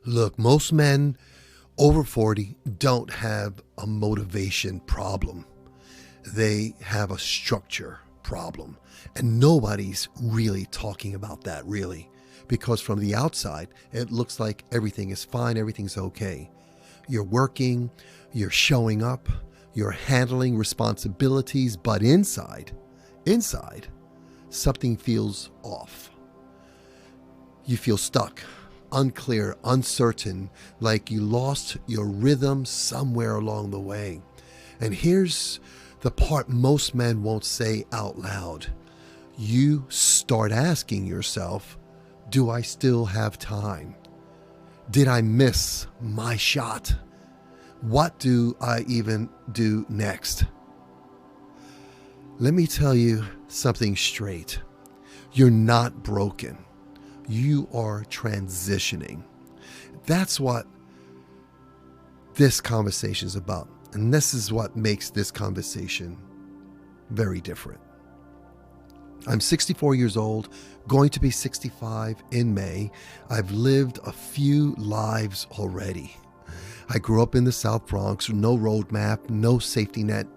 Look, most men over 40 don't have a motivation problem. They have a structure problem. And nobody's really talking about that, really. Because from the outside, it looks like everything is fine, everything's okay. You're working, you're showing up, you're handling responsibilities, but inside, something feels off. You feel stuck, unclear, uncertain, like you lost your rhythm somewhere along the way. And here's the part most men won't say out loud. You start asking yourself, do I still have time? Did I miss my shot? What do I even do next? Let me tell you something straight. You're not broken. You are transitioning. That's what this conversation is about. And this is what makes this conversation very different. I'm 64 years old, going to be 65 in May. I've lived a few lives already. I grew up in the South Bronx, no roadmap, no safety net,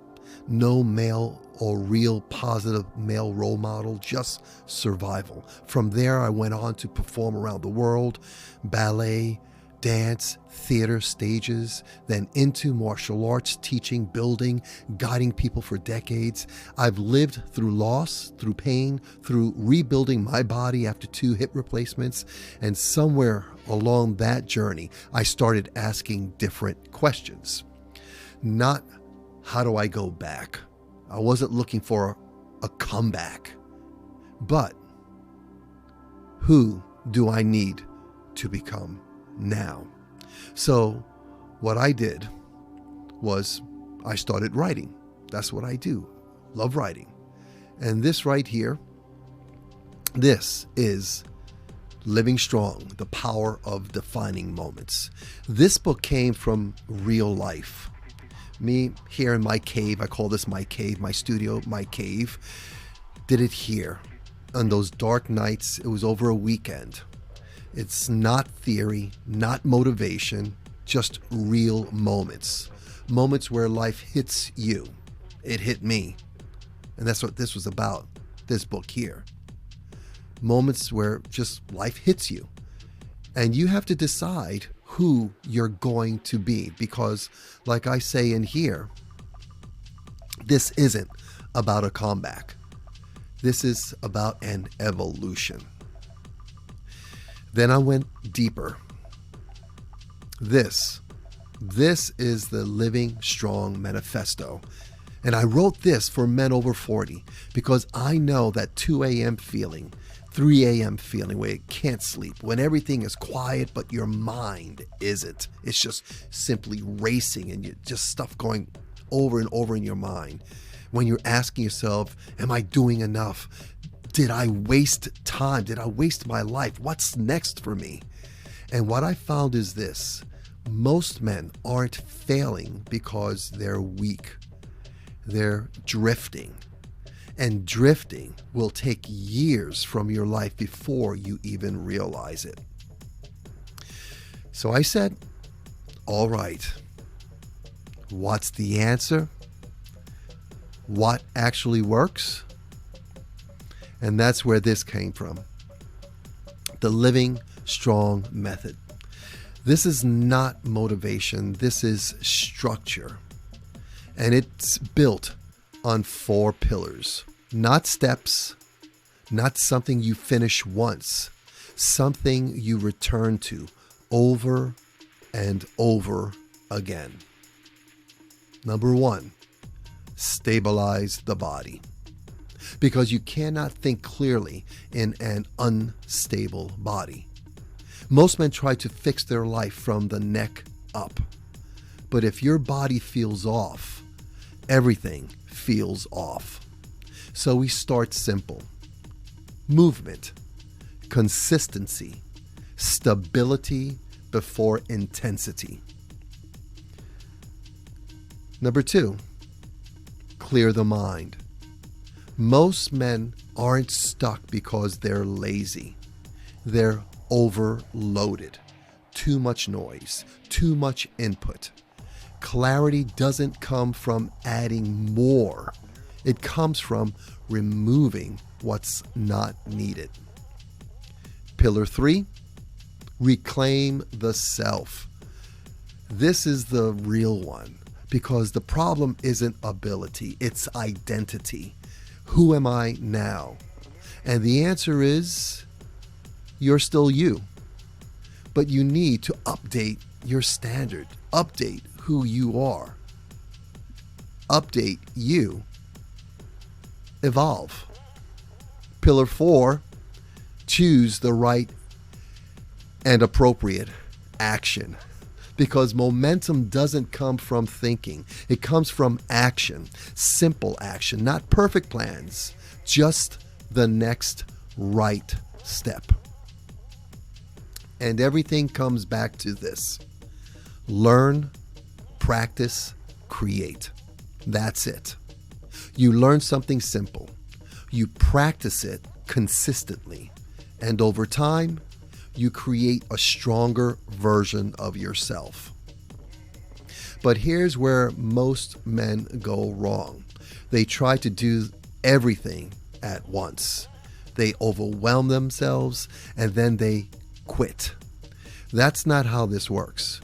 no male or real positive male role model, just survival. From there, I went on to perform around the world, ballet, dance, theater, stages, then into martial arts, teaching, building, guiding people for decades. I've lived through loss, through pain, through rebuilding my body after 2 hip replacements. And somewhere along that journey, I started asking different questions. Not, how do I go back? I wasn't looking for a comeback. But who do I need to become now? So what I did was I started writing. That's what I do. Love writing. And this right here, this is Living Strong, the Power of Defining Moments. This book came from real life. Me here in my cave, I call this my cave, my studio, my cave, did it here on those dark nights. It was over a weekend. It's not theory, not motivation, just real moments. Moments where life hits you. It hit me. And that's what this was about, this book here. Moments where just life hits you. And you have to decide who you're going to be. Because, like I say in here, this isn't about a comeback. This is about an evolution. Then I went deeper. This is the Living Strong Manifesto. And I wrote this for men over 40 because I know that 2 a.m. feeling, 3 a.m. feeling where you can't sleep, when everything is quiet but your mind isn't. It's just simply racing and you just stuff going over and over in your mind. When you're asking yourself, am I doing enough? Did I waste time? Did I waste my life? What's next for me? And what I found is this. Most men aren't failing because they're weak. They're drifting. And drifting will take years from your life before you even realize it. So I said, all right, what's the answer? What actually works? And that's where this came from. The Living Strong method. This is not motivation. This is structure. And it's built on 4 pillars. Not steps, not something you finish once, something you return to over and over again. Number 1, stabilize the body. Because you cannot think clearly in an unstable body. Most men try to fix their life from the neck up. But if your body feels off, everything feels off. So we start simple. Movement, consistency, stability before intensity. Number 2, clear the mind. Most men aren't stuck because they're lazy. They're overloaded. too much noise, too much input. Clarity doesn't come from adding more. It comes from removing what's not needed. Pillar 3, reclaim the self. This is the real one, because the problem isn't ability, it's identity. Who am I now? And the answer is, you're still you. But you need to update your standard, update who you are. Update you. Evolve. Pillar 4, choose the right and appropriate action. Because momentum doesn't come from thinking. It comes from action. Simple action, not perfect plans. Just the next right step. And everything comes back to this. Learn, practice, create. That's it. You learn something simple. You practice it consistently. And over time, you create a stronger version of yourself. But here's where most men go wrong. They try to do everything at once. They overwhelm themselves and then they quit. That's not how this works.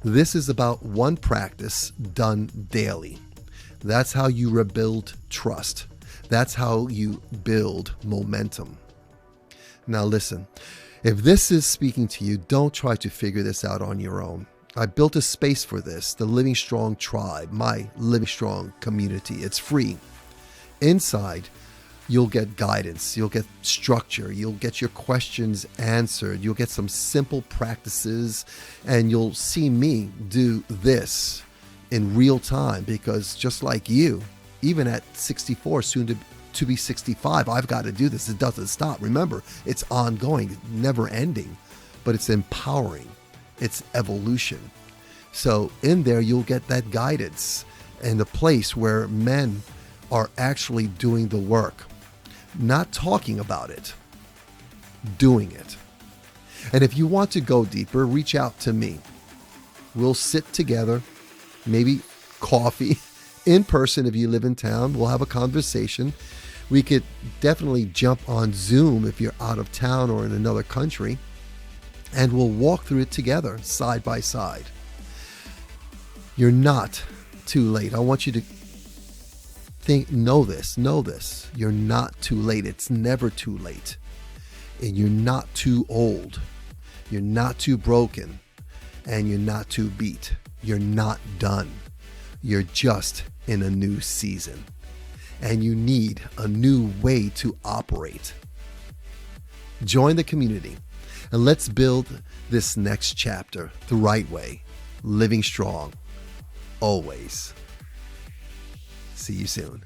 This is about one practice done daily. That's how you rebuild trust. That's how you build momentum. Now listen, if this is speaking to you, don't try to figure this out on your own. I built a space for this, the Living Strong Tribe, my Living Strong community. It's free. Inside, you'll get guidance, you'll get structure, you'll get your questions answered, you'll get some simple practices, and you'll see me do this in real time, because just like you, even at 64, soon to be 65, I've got to do this. It doesn't stop. Remember, it's ongoing, never ending, but it's empowering. It's evolution. So in there, you'll get that guidance and the place where men are actually doing the work, not talking about it, doing it. And if you want to go deeper, reach out to me. We'll sit together, maybe coffee, in person if you live in town. We'll have a conversation. We could definitely jump on Zoom if you're out of town or in another country, and we'll walk through it together, side by side. You're not too late. I want you to know this. You're not too late. It's never too late. And you're not too old. You're not too broken. And you're not too beat. You're not done. You're just in a new season. And you need a new way to operate. Join the community and let's build this next chapter the right way, living strong, always. See you soon.